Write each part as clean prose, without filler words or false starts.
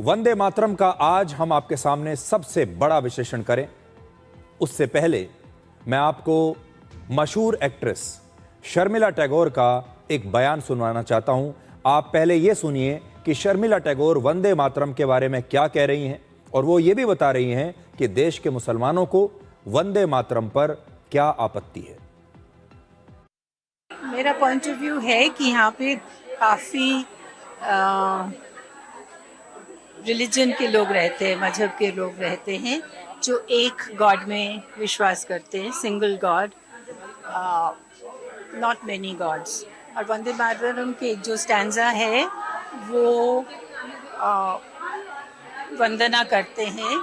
वंदे मातरम का आज हम आपके सामने सबसे बड़ा विश्लेषण करें उससे पहले मैं आपको मशहूर एक्ट्रेस शर्मिला टैगोर का एक बयान सुनवाना चाहता हूं। आप पहले यह सुनिए कि शर्मिला टैगोर वंदे मातरम के बारे में क्या कह रही हैं और वो ये भी बता रही हैं कि देश के मुसलमानों को वंदे मातरम पर क्या आपत्ति है। मेरा पॉइंट ऑफ व्यू है कि यहाँ पे काफ़ी रिलीजन के लोग रहते हैं, मजहब के लोग रहते हैं जो एक गॉड में विश्वास करते हैं, single God, not many God's. और वंदे मातरम के जो स्टैंजा है वो वंदना करते हैं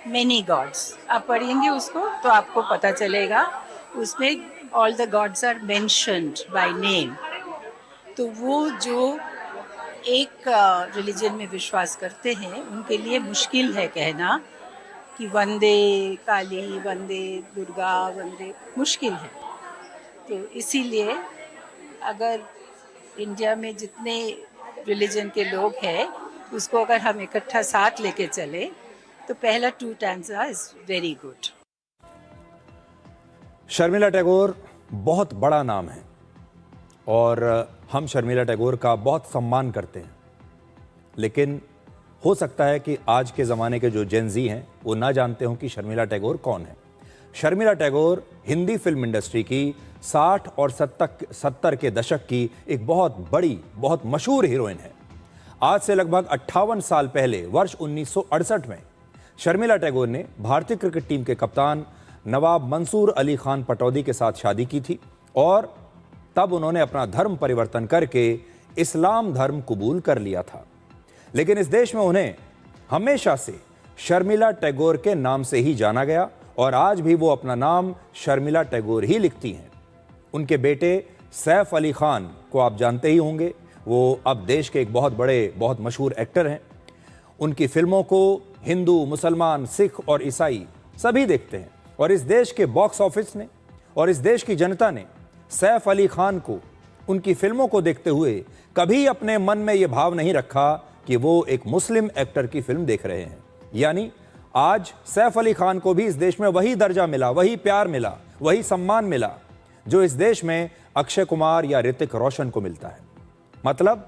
मेनी गॉड्स। आप पढ़ेंगे उसको तो आपको पता चलेगा, उसमें all the gods are mentioned by name. तो वो जो एक रिलीजन में विश्वास करते हैं उनके लिए मुश्किल है कहना कि वंदे काली, वंदे दुर्गा, वंदे, मुश्किल है। तो इसीलिए अगर इंडिया में जितने रिलीजन के लोग हैं उसको अगर हम इकट्ठा साथ लेके चले तो पहला 2 stanza is very good. Sharmila Tagore बहुत बड़ा नाम है और हम शर्मिला टैगोर का बहुत सम्मान करते हैं, लेकिन हो सकता है कि आज के ज़माने के जो जेनजी हैं वो ना जानते हों कि शर्मिला टैगोर कौन है। शर्मिला टैगोर हिंदी फिल्म इंडस्ट्री की 60 और 70 के दशक की एक बहुत बड़ी, बहुत मशहूर हीरोइन है। आज से लगभग 58 साल पहले वर्ष 1968 में शर्मिला टैगोर ने भारतीय क्रिकेट टीम के कप्तान नवाब मंसूर अली खान पटौदी के साथ शादी की थी और तब उन्होंने अपना धर्म परिवर्तन करके इस्लाम धर्म कबूल कर लिया था। लेकिन इस देश में उन्हें हमेशा से शर्मिला टैगोर के नाम से ही जाना गया और आज भी वो अपना नाम शर्मिला टैगोर ही लिखती हैं। उनके बेटे सैफ अली खान को आप जानते ही होंगे, वो अब देश के एक बहुत बड़े, बहुत मशहूर एक्टर हैं। उनकी फिल्मों को हिंदू, मुसलमान, सिख और ईसाई सभी देखते हैं और इस देश के बॉक्स ऑफिस ने और इस देश की जनता ने सैफ अली खान को उनकी फिल्मों को देखते हुए कभी अपने मन में यह भाव नहीं रखा कि वो एक मुस्लिम एक्टर की फिल्म देख रहे हैं। यानी आज सैफ अली खान को भी इस देश में वही दर्जा मिला, वही प्यार मिला, वही सम्मान मिला जो इस देश में अक्षय कुमार या ऋतिक रोशन को मिलता है। मतलब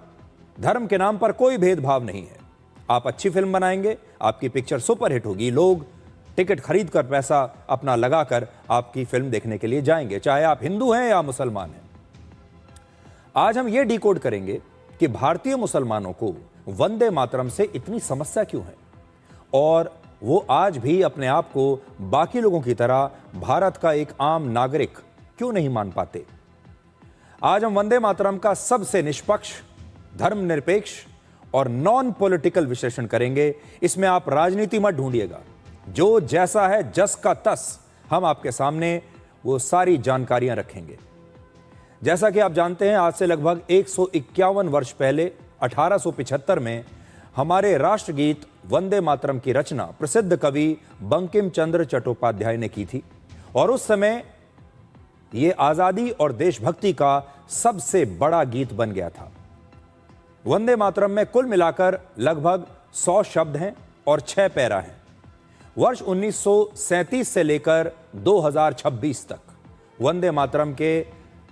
धर्म के नाम पर कोई भेदभाव नहीं है। आप अच्छी फिल्म बनाएंगे, आपकी पिक्चर सुपरहिट होगी, लोग टिकट खरीद कर पैसा अपना लगाकर आपकी फिल्म देखने के लिए जाएंगे, चाहे आप हिंदू हैं या मुसलमान हैं। आज हम ये डिकोड करेंगे कि भारतीय मुसलमानों को वंदे मातरम से इतनी समस्या क्यों है और वो आज भी अपने आप को बाकी लोगों की तरह भारत का एक आम नागरिक क्यों नहीं मान पाते। आज हम वंदे मातरम का सबसे निष्पक्ष, धर्मनिरपेक्ष और नॉन पॉलिटिकल विश्लेषण करेंगे। इसमें आप राजनीति मत ढूंढिएगा, जो जैसा है जस का तस हम आपके सामने वो सारी जानकारियां रखेंगे। जैसा कि आप जानते हैं, आज से लगभग 151 वर्ष पहले 1875 में हमारे राष्ट्रगीत वंदे मातरम की रचना प्रसिद्ध कवि बंकिम चंद्र चट्टोपाध्याय ने की थी और उस समय यह आजादी और देशभक्ति का सबसे बड़ा गीत बन गया था। वंदे मातरम में कुल मिलाकर लगभग 100 शब्द हैं और 6 पैरा हैं। वर्ष 1937 से लेकर 2026 तक वंदे मातरम के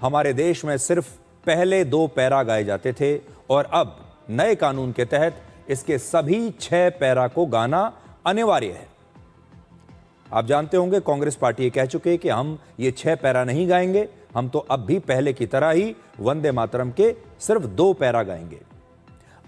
हमारे देश में सिर्फ पहले 2 पैरा गाए जाते थे और अब नए कानून के तहत इसके सभी 6 पैरा को गाना अनिवार्य है। आप जानते होंगे कांग्रेस पार्टी ये कह चुके हैं कि हम ये 6 पैरा नहीं गाएंगे, हम तो अब भी पहले की तरह ही वंदे मातरम के सिर्फ 2 पैरा गाएंगे।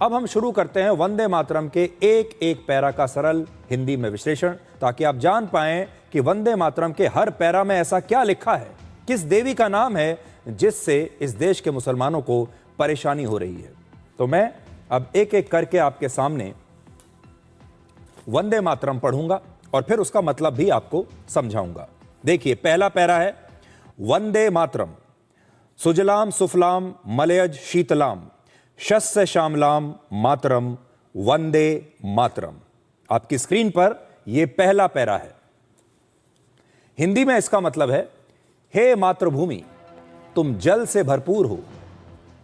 अब हम शुरू करते हैं वंदे मातरम के एक एक पैरा का सरल हिंदी में विश्लेषण, ताकि आप जान पाएं कि वंदे मातरम के हर पैरा में ऐसा क्या लिखा है, किस देवी का नाम है जिससे इस देश के मुसलमानों को परेशानी हो रही है। तो मैं अब एक एक करके आपके सामने वंदे मातरम पढ़ूंगा और फिर उसका मतलब भी आपको समझाऊंगा। देखिए, पहला पैरा है वंदे मातरम। सुजलाम सुफलाम मलयज शीतलाम शस्य श्यामलाम मातरम वंदे मातरम। आपकी स्क्रीन पर यह पहला पैरा है। हिंदी में इसका मतलब है, हे मातृभूमि, तुम जल से भरपूर हो,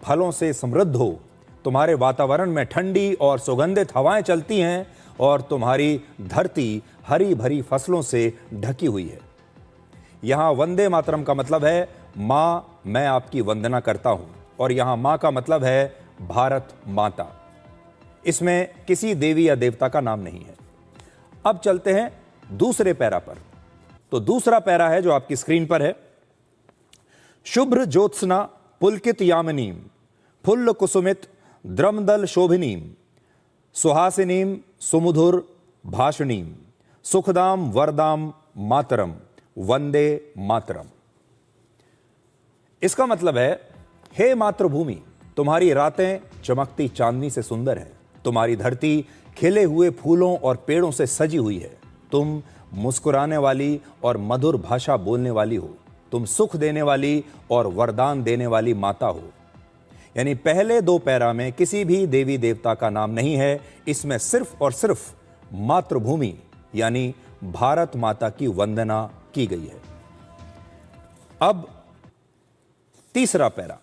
फलों से समृद्ध हो, तुम्हारे वातावरण में ठंडी और सुगंधित हवाएं चलती हैं, और तुम्हारी धरती हरी भरी फसलों से ढकी हुई है। यहां वंदे मातरम का मतलब है मां, मैं आपकी वंदना करता हूं, और यहां मां का मतलब है भारत माता। इसमें किसी देवी या देवता का नाम नहीं है। अब चलते हैं दूसरे पैरा पर। तो दूसरा पैरा है जो आपकी स्क्रीन पर है। शुभ्र ज्योत्सना पुलकित यामिनीम फुल्ल कुसुमित द्रमदल शोभिनीम सुहासिनीम सुमधुर भाषणीम सुखदाम वरदाम मातरम वंदे मातरम। इसका मतलब है, हे मातृभूमि, तुम्हारी रातें चमकती चांदनी से सुंदर है, तुम्हारी धरती खिले हुए फूलों और पेड़ों से सजी हुई है, तुम मुस्कुराने वाली और मधुर भाषा बोलने वाली हो, तुम सुख देने वाली और वरदान देने वाली माता हो। यानी पहले दो पैरा में किसी भी देवी देवता का नाम नहीं है, इसमें सिर्फ और सिर्फ मातृभूमि यानी भारत माता की वंदना की गई है। अब तीसरा पैरा।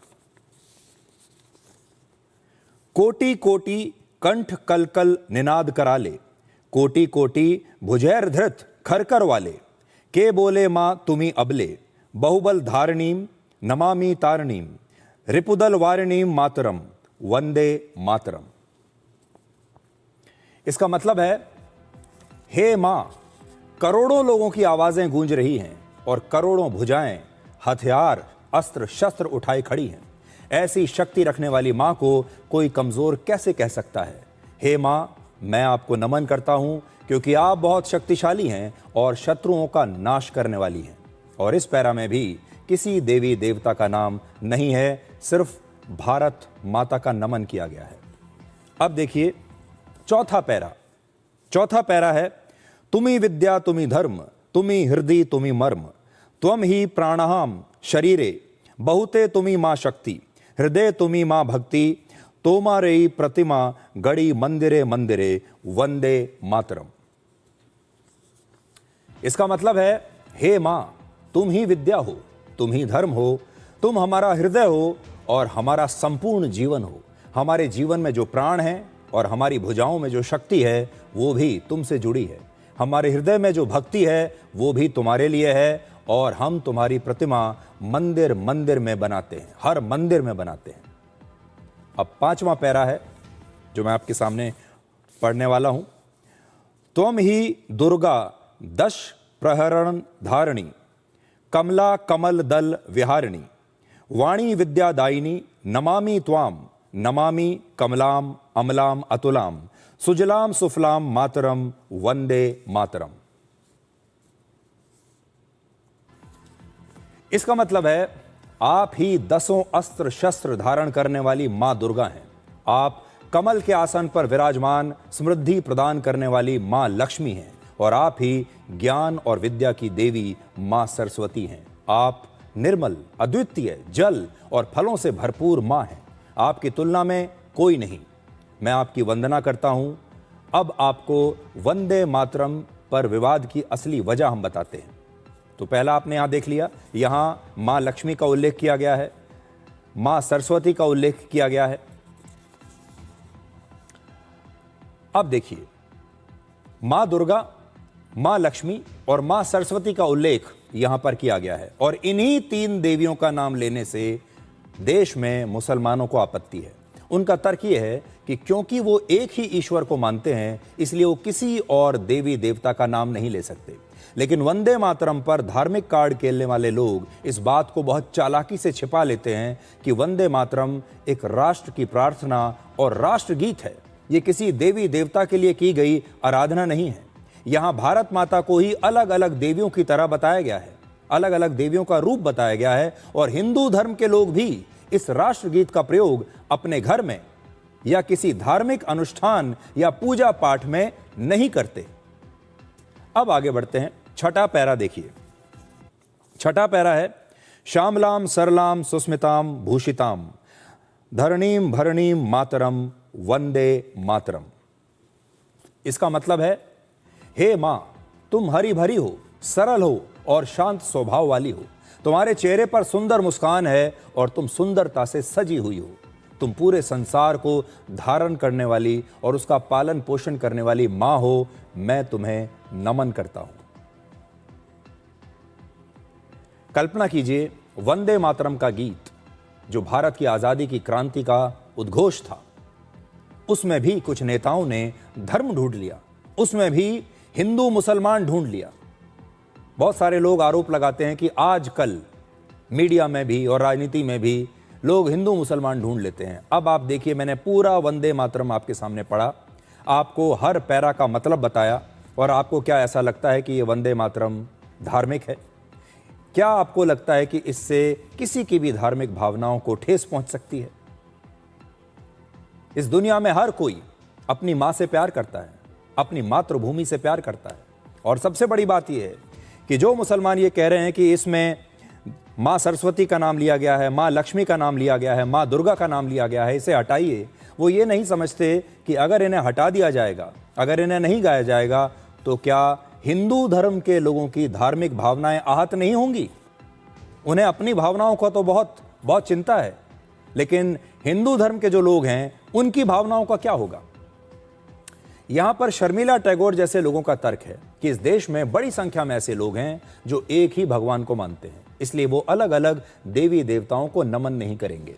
कोटि कोटि कंठ कलकल निनाद कराले कोटि कोटि भुजैर धृत खरकर वाले के बोले मां तुम्ही अबले बहुबल धारणीम नमामि तारणीम रिपुदल वारणीम मातरम वंदे मातरम। इसका मतलब है, हे मां, करोड़ों लोगों की आवाजें गूंज रही हैं और करोड़ों भुजाएं, हथियार, अस्त्र शस्त्र उठाई खड़ी हैं। ऐसी शक्ति रखने वाली मां को कोई कमजोर कैसे कह सकता है। हे मां, मैं आपको नमन करता हूं क्योंकि आप बहुत शक्तिशाली हैं और शत्रुओं का नाश करने वाली हैं। और इस पैरा में भी किसी देवी देवता का नाम नहीं है, सिर्फ भारत माता का नमन किया गया है। अब देखिए चौथा पैरा। चौथा पैरा है, तुमी विद्या तुमी धर्म तुमी हृदय तुमी मर्म त्वम ही प्राणाहम शरीरे बहुते तुमी मां शक्ति हृदय तुमी मां भक्ति तोमारेई प्रतिमा गड़ी मंदिरे मंदिरे वंदे मातरम। इसका मतलब है, हे मां, तुम ही विद्या हो, तुम ही धर्म हो, तुम हमारा हृदय हो और हमारा संपूर्ण जीवन हो। हमारे जीवन में जो प्राण है और हमारी भुजाओं में जो शक्ति है वो भी तुमसे जुड़ी है। हमारे हृदय में जो भक्ति है वो भी तुम्हारे लिए है और हम तुम्हारी प्रतिमा मंदिर मंदिर में बनाते हैं, हर मंदिर में बनाते हैं। अब पांचवा पैरा है जो मैं आपके सामने पढ़ने वाला हूं। त्वम ही दुर्गा दश प्रहरण धारिणी कमला कमल दल विहारिणी वाणी विद्यादायिनी नमामि त्वाम नमामि कमलाम अमलाम अतुलाम सुजलाम सुफलाम मातरम वंदे मातरम। इसका मतलब है, आप ही दसों अस्त्र शस्त्र धारण करने वाली मां दुर्गा हैं। आप कमल के आसन पर विराजमान समृद्धि प्रदान करने वाली मां लक्ष्मी हैं और आप ही ज्ञान और विद्या की देवी मां सरस्वती हैं। आप निर्मल, अद्वितीय, जल और फलों से भरपूर मां हैं। आपकी तुलना में कोई नहीं। मैं आपकी वंदना करता हूं। अब आपको वंदे मातरम पर विवाद की असली वजह हम बताते हैं। तो पहला आपने यहां देख लिया, यहां मां लक्ष्मी का उल्लेख किया गया है, मां सरस्वती का उल्लेख किया गया है। अब देखिए, मां दुर्गा, मां लक्ष्मी और मां सरस्वती का उल्लेख यहां पर किया गया है और इन्हीं तीन देवियों का नाम लेने से देश में मुसलमानों को आपत्ति है। उनका तर्क यह है कि क्योंकि वो एक ही ईश्वर को मानते हैं इसलिए वो किसी और देवी देवता का नाम नहीं ले सकते। लेकिन वंदे मातरम पर धार्मिक कार्ड खेलने वाले लोग इस बात को बहुत चालाकी से छिपा लेते हैं कि वंदे मातरम एक राष्ट्र की प्रार्थना और राष्ट्रगीत है। ये किसी देवी देवता के लिए की गई आराधना नहीं है। यहां भारत माता को ही अलग अलग देवियों की तरह बताया गया है, अलग अलग देवियों का रूप बताया गया है और हिंदू धर्म के लोग भी इस राष्ट्रगीत का प्रयोग अपने घर में या किसी धार्मिक अनुष्ठान या पूजा पाठ में नहीं करते। अब आगे बढ़ते हैं। छठा पैरा देखिए। छठा पैरा है, श्यामलाम सरलाम सुस्मिताम भूषिताम धरणीम भरणीम मातरम वंदे मातरम। इसका मतलब है, हे मां, तुम हरी भरी हो, सरल हो और शांत स्वभाव वाली हो। तुम्हारे चेहरे पर सुंदर मुस्कान है और तुम सुंदरता से सजी हुई हो। तुम पूरे संसार को धारण करने वाली और उसका पालन पोषण करने वाली मां हो, मैं तुम्हें नमन करता हूं। कल्पना कीजिए, वंदे मातरम का गीत जो भारत की आजादी की क्रांति का उद्घोष था, उसमें भी कुछ नेताओं ने धर्म ढूंढ लिया, उसमें भी हिंदू मुसलमान ढूंढ लिया। बहुत सारे लोग आरोप लगाते हैं कि आजकल मीडिया में भी और राजनीति में भी लोग हिंदू मुसलमान ढूंढ लेते हैं। अब आप देखिए, मैंने पूरा वंदे मातरम आपके सामने पढ़ा, आपको हर पैरा का मतलब बताया, और आपको क्या ऐसा लगता है कि ये वंदे मातरम धार्मिक है? क्या आपको लगता है कि इससे किसी की भी धार्मिक भावनाओं को ठेस पहुंच सकती है? इस दुनिया में हर कोई अपनी मां से प्यार करता है, अपनी मातृभूमि से प्यार करता है। और सबसे बड़ी बात यह है कि जो मुसलमान ये कह रहे हैं कि इसमें मां सरस्वती का नाम लिया गया है, मां लक्ष्मी का नाम लिया गया है, मां दुर्गा का नाम लिया गया है, इसे हटाइए, वो ये नहीं समझते कि अगर इन्हें हटा दिया जाएगा, अगर इन्हें नहीं गाया जाएगा, तो क्या हिंदू धर्म के लोगों की धार्मिक भावनाएं आहत नहीं होंगी? उन्हें अपनी भावनाओं का तो बहुत बहुत चिंता है, लेकिन हिंदू धर्म के जो लोग हैं उनकी भावनाओं का क्या होगा? यहां पर शर्मिला टैगोर जैसे लोगों का तर्क है कि इस देश में बड़ी संख्या में ऐसे लोग हैं जो एक ही भगवान को मानते हैं, इसलिए वो अलग अलग देवी देवताओं को नमन नहीं करेंगे।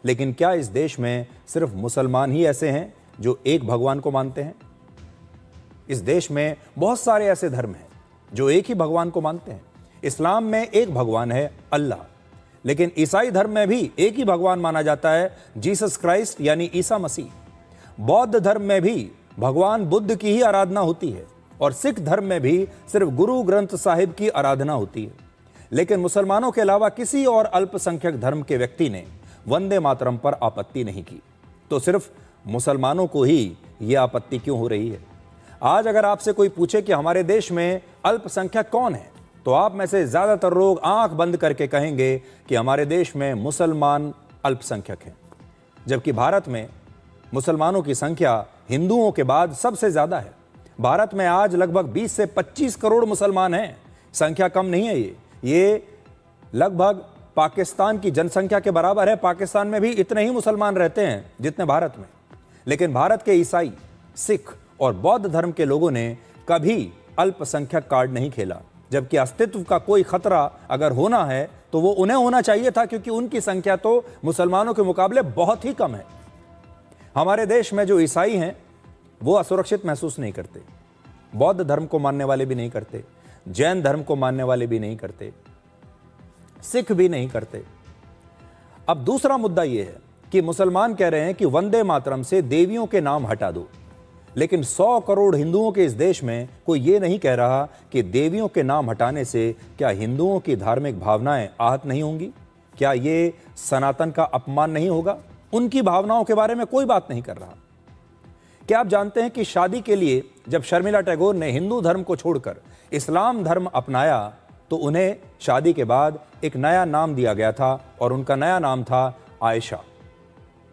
लेकिन क्या इस देश में सिर्फ मुसलमान ही ऐसे हैं जो एक भगवान को मानते हैं? इस देश में बहुत सारे ऐसे धर्म हैं जो एक ही भगवान को मानते हैं। इस्लाम में एक भगवान है, अल्लाह, लेकिन ईसाई धर्म में भी एक ही भगवान माना जाता है, जीसस क्राइस्ट यानी ईसा मसीह। बौद्ध धर्म में भी भगवान बुद्ध की ही आराधना होती है, और सिख धर्म में भी सिर्फ गुरु ग्रंथ साहिब की आराधना होती है। लेकिन मुसलमानों के अलावा किसी और अल्पसंख्यक धर्म के व्यक्ति ने वंदे मातरम पर आपत्ति नहीं की, तो सिर्फ मुसलमानों को ही यह आपत्ति क्यों हो रही है? आज अगर आपसे कोई पूछे कि हमारे देश में अल्पसंख्यक कौन है, तो आप में से ज्यादातर लोग आंख बंद करके कहेंगे कि हमारे देश में मुसलमान अल्पसंख्यक हैं, जबकि भारत में मुसलमानों की संख्या हिंदुओं के बाद सबसे ज्यादा है। भारत में आज लगभग 20 से 25 करोड़ मुसलमान हैं। संख्या कम नहीं है, ये लगभग पाकिस्तान की जनसंख्या के बराबर है। पाकिस्तान में भी इतने ही मुसलमान रहते हैं जितने भारत में। लेकिन भारत के ईसाई, सिख और बौद्ध धर्म के लोगों ने कभी अल्पसंख्यक कार्ड नहीं खेला, जबकि अस्तित्व का कोई खतरा अगर होना है तो वो उन्हें होना चाहिए था, क्योंकि उनकी संख्या तो मुसलमानों के मुकाबले बहुत ही कम है। हमारे देश में जो ईसाई हैं वो असुरक्षित महसूस नहीं करते, बौद्ध धर्म को मानने वाले भी नहीं करते, जैन धर्म को मानने वाले भी नहीं करते, सिख भी नहीं करते। अब दूसरा मुद्दा यह है कि मुसलमान कह रहे हैं कि वंदे मातरम से देवियों के नाम हटा दो, लेकिन 100 करोड़ हिंदुओं के इस देश में कोई ये नहीं कह रहा कि देवियों के नाम हटाने से क्या हिंदुओं की धार्मिक भावनाएं आहत नहीं होंगी? क्या ये सनातन का अपमान नहीं होगा? उनकी भावनाओं के बारे में कोई बात नहीं कर रहा। क्या आप जानते हैं कि शादी के लिए जब शर्मिला टैगोर ने हिंदू धर्म को छोड़कर इस्लाम धर्म अपनाया तो उन्हें शादी के बाद एक नया नाम दिया गया था, और उनका नया नाम था आयशा।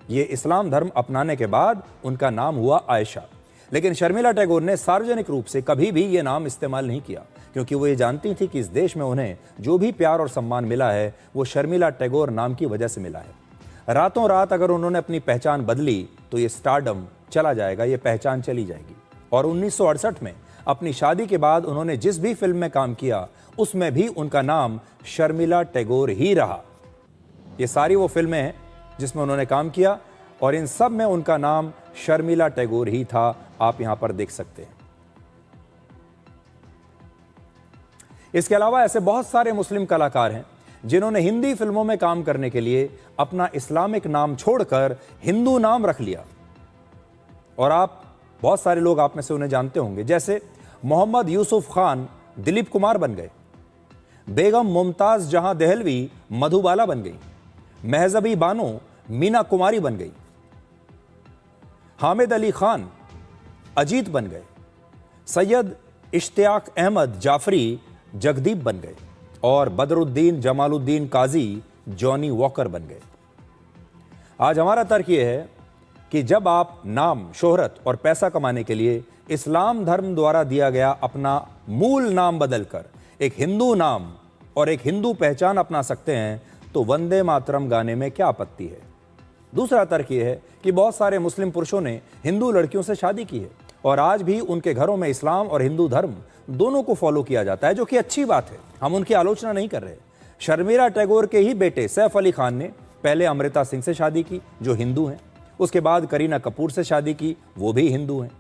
ये इस्लाम धर्म अपनाने के बाद उनका नाम हुआ आयशा। लेकिन शर्मिला टैगोर ने सार्वजनिक रूप से कभी भी ये नाम इस्तेमाल नहीं किया, क्योंकि वो ये जानती थी कि इस देश में उन्हें जो भी प्यार और सम्मान मिला है वो शर्मिला टैगोर नाम की वजह से मिला है। रातों रात अगर उन्होंने अपनी पहचान बदली तो ये स्टारडम चला जाएगा, ये पहचान चली जाएगी। और 1968 में अपनी शादी के बाद उन्होंने जिस भी फिल्म में काम किया उसमें भी उनका नाम शर्मिला टैगोर ही रहा। ये सारी वो फिल्में हैं जिसमें उन्होंने काम किया, और इन सब में उनका नाम शर्मिला टैगोर ही था। आप यहां पर देख सकते हैं। इसके अलावा ऐसे बहुत सारे मुस्लिम कलाकार हैं जिन्होंने हिंदी फिल्मों में काम करने के लिए अपना इस्लामिक नाम छोड़कर हिंदू नाम रख लिया, और आप बहुत सारे लोग आप में से उन्हें जानते होंगे। जैसे मोहम्मद यूसुफ खान दिलीप कुमार बन गए, बेगम मुमताज जहां दहलवी मधुबाला बन गई, महजबी बानो मीना कुमारी बन गई, हामिद अली खान अजीत बन गए, सैयद इश्तियाक अहमद जाफरी जगदीप बन गए, और बदरुद्दीन जमालुद्दीन काजी जॉनी वॉकर बन गए। आज हमारा तर्क यह है कि जब आप नाम, शोहरत और पैसा कमाने के लिए इस्लाम धर्म द्वारा दिया गया अपना मूल नाम बदलकर एक हिंदू नाम और एक हिंदू पहचान अपना सकते हैं, तो वंदे मातरम गाने में क्या आपत्ति है? दूसरा तर्क यह है कि बहुत सारे मुस्लिम पुरुषों ने हिंदू लड़कियों से शादी की है और आज भी उनके घरों में इस्लाम और हिंदू धर्म दोनों को फॉलो किया जाता है, जो कि अच्छी बात है, हम उनकी आलोचना नहीं कर रहे। शर्मिला टैगोर के ही बेटे सैफ अली खान ने पहले अमृता सिंह से शादी की, जो हिंदू हैं, उसके बाद करीना कपूर से शादी की, वो भी हिंदू हैं।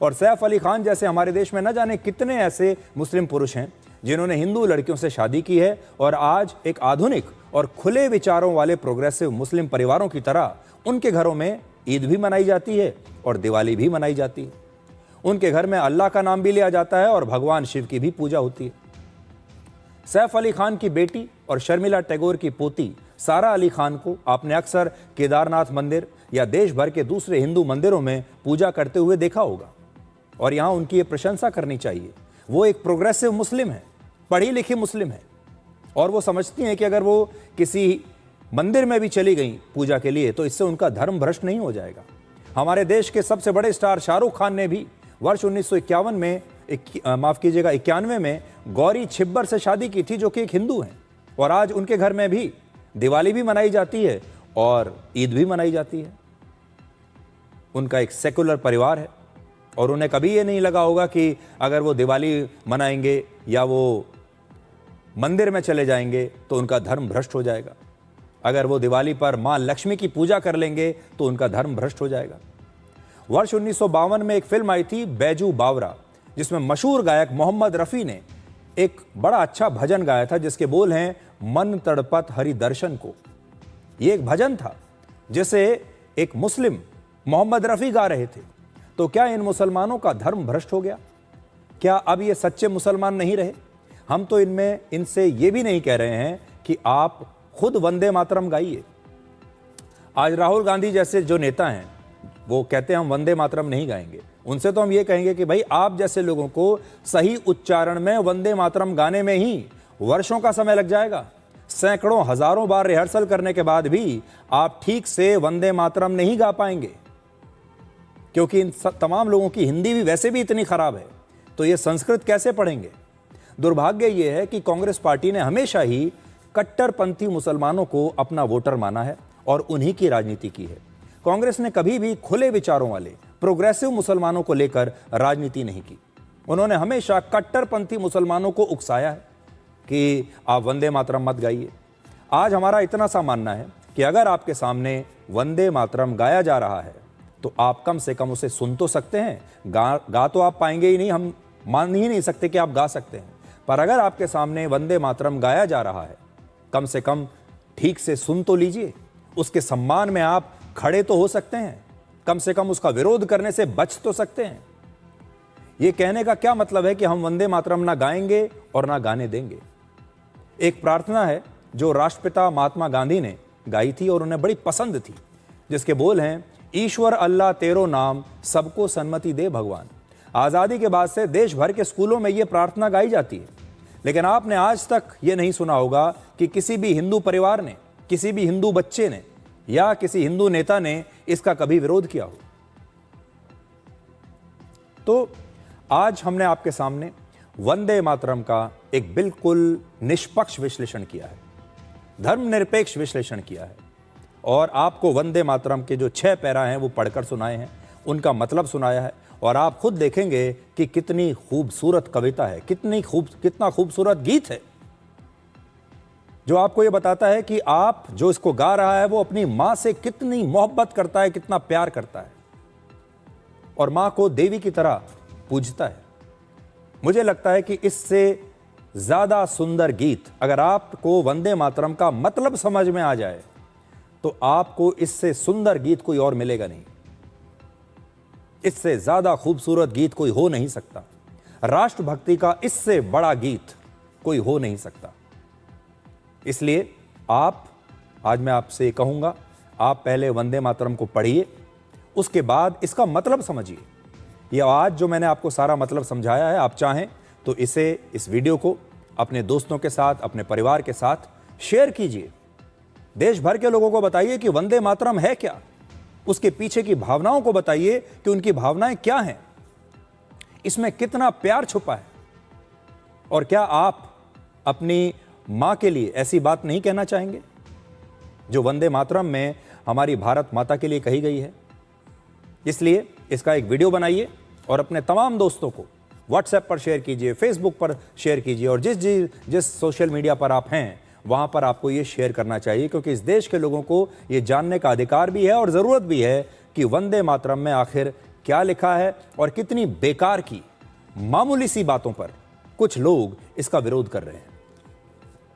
और सैफ अली खान जैसे हमारे देश में न जाने कितने ऐसे मुस्लिम पुरुष हैं जिन्होंने हिंदू लड़कियों से शादी की है और आज एक आधुनिक और खुले विचारों वाले प्रोग्रेसिव मुस्लिम परिवारों की तरह उनके घरों में ईद भी मनाई जाती है और दिवाली भी मनाई जाती है। उनके घर में अल्लाह का नाम भी लिया जाता है और भगवान शिव की भी पूजा होती है। सैफ अली खान की बेटी और शर्मिला टैगोर की पोती सारा अली खान को आपने अक्सर केदारनाथ मंदिर या देश भर के दूसरे हिंदू मंदिरों में पूजा करते हुए देखा होगा और यहाँ उनकी ये प्रशंसा करनी चाहिए। वो एक प्रोग्रेसिव मुस्लिम है, पढ़ी लिखी मुस्लिम है और वो समझती हैं कि अगर वो किसी मंदिर में भी चली गई पूजा के लिए तो इससे उनका धर्म भ्रष्ट नहीं हो जाएगा। हमारे देश के सबसे बड़े स्टार शाहरुख खान ने भी वर्ष 1951 में 91 में गौरी छिब्बर से शादी की थी, जो कि एक हिंदू हैं, और आज उनके घर में भी दिवाली भी मनाई जाती है और ईद भी मनाई जाती है। उनका एक सेकुलर परिवार है और उन्हें कभी ये नहीं लगा होगा कि अगर वो दिवाली मनाएंगे या वो मंदिर में चले जाएंगे तो उनका धर्म भ्रष्ट हो जाएगा। अगर वो दिवाली पर मां लक्ष्मी की पूजा कर लेंगे तो उनका धर्म भ्रष्ट हो जाएगा। वर्ष 1952 में एक फिल्म आई थी बैजू बावरा, जिसमें मशहूर गायक मोहम्मद रफ़ी ने एक बड़ा अच्छा भजन गाया था जिसके बोल हैं मन तड़पत हरि दर्शन को। ये एक भजन था जिसे एक मुस्लिम मोहम्मद रफ़ी गा रहे थे। तो क्या इन मुसलमानों का धर्म भ्रष्ट हो गया? क्या अब ये सच्चे मुसलमान नहीं रहे? हम तो इनसे ये भी नहीं कह रहे हैं कि आप खुद वंदे मातरम गाइए। आज राहुल गांधी जैसे जो नेता हैं वो कहते हैं हम वंदे मातरम नहीं गाएंगे। उनसे तो हम ये कहेंगे कि भाई आप जैसे लोगों को सही उच्चारण में वंदे मातरम गाने में ही वर्षों का समय लग जाएगा। सैकड़ों हजारों बार रिहर्सल करने के बाद भी आप ठीक से वंदे मातरम नहीं गा पाएंगे, क्योंकि इन तमाम लोगों की हिंदी भी वैसे भी इतनी खराब है, तो ये संस्कृत कैसे पढ़ेंगे? दुर्भाग्य ये है कि कांग्रेस पार्टी ने हमेशा ही कट्टरपंथी मुसलमानों को अपना वोटर माना है और उन्हीं की राजनीति की है। कांग्रेस ने कभी भी खुले विचारों वाले प्रोग्रेसिव मुसलमानों को लेकर राजनीति नहीं की। उन्होंने हमेशा कट्टरपंथी मुसलमानों को उकसाया है कि आप वंदे मातरम मत गाइए। आज हमारा इतना सा मानना है कि अगर आपके सामने वंदे मातरम गाया जा रहा है तो आप कम से कम उसे सुन तो सकते हैं। गा तो आप पाएंगे ही नहीं, हम मान ही नहीं सकते कि आप गा सकते हैं, पर अगर आपके सामने वंदे मातरम गाया जा रहा है कम से कम ठीक से सुन तो लीजिए। उसके सम्मान में आप खड़े तो हो सकते हैं, कम से कम उसका विरोध करने से बच तो सकते हैं। यह कहने का क्या मतलब है कि हम वंदे मातरम ना गाएंगे और ना गाने देंगे? एक प्रार्थना है जो राष्ट्रपिता महात्मा गांधी ने गाई थी और उन्हें बड़ी पसंद थी, जिसके बोल हैं ईश्वर अल्लाह तेरो नाम सबको सन्मति दे भगवान। आज़ादी के बाद से देश भर के स्कूलों में यह प्रार्थना गाई जाती है, लेकिन आपने आज तक यह नहीं सुना होगा कि किसी भी हिंदू परिवार ने, किसी भी हिंदू बच्चे ने या किसी हिंदू नेता ने इसका कभी विरोध किया हो। तो आज हमने आपके सामने वंदे मातरम का एक बिल्कुल निष्पक्ष विश्लेषण किया है, धर्मनिरपेक्ष विश्लेषण किया है और आपको वंदे मातरम के जो 6 पैरा हैं वो पढ़कर सुनाए हैं, उनका मतलब सुनाया है और आप खुद देखेंगे कि कितनी खूबसूरत कविता है, कितना खूबसूरत गीत है, जो आपको ये बताता है कि आप जो इसको गा रहा है वो अपनी मां से कितनी मोहब्बत करता है, कितना प्यार करता है और मां को देवी की तरह पूजता है। मुझे लगता है कि इससे ज्यादा सुंदर गीत अगर आपको वंदे मातरम का मतलब समझ में आ जाए तो आपको इससे सुंदर गीत कोई और मिलेगा नहीं। इससे ज्यादा खूबसूरत गीत कोई हो नहीं सकता। राष्ट्रभक्ति का इससे बड़ा गीत कोई हो नहीं सकता। इसलिए आज मैं आपसे कहूंगा, आप पहले वंदे मातरम को पढ़िए, उसके बाद इसका मतलब समझिए। यह आज जो मैंने आपको सारा मतलब समझाया है, आप चाहें तो इस वीडियो को अपने दोस्तों के साथ, अपने परिवार के साथ शेयर कीजिए। देश भर के लोगों को बताइए कि वंदे मातरम है क्या, उसके पीछे की भावनाओं को बताइए कि उनकी भावनाएं क्या हैं, इसमें कितना प्यार छुपा है। और क्या आप अपनी मां के लिए ऐसी बात नहीं कहना चाहेंगे जो वंदे मातरम में हमारी भारत माता के लिए कही गई है। इसलिए इसका एक वीडियो बनाइए और अपने तमाम दोस्तों को व्हाट्सएप पर शेयर कीजिए, फेसबुक पर शेयर कीजिए और जिस सोशल मीडिया पर आप हैं वहां पर आपको ये शेयर करना चाहिए, क्योंकि इस देश के लोगों को ये जानने का अधिकार भी है और ज़रूरत भी है कि वंदे मातरम में आखिर क्या लिखा है और कितनी बेकार की मामूली सी बातों पर कुछ लोग इसका विरोध कर रहे हैं।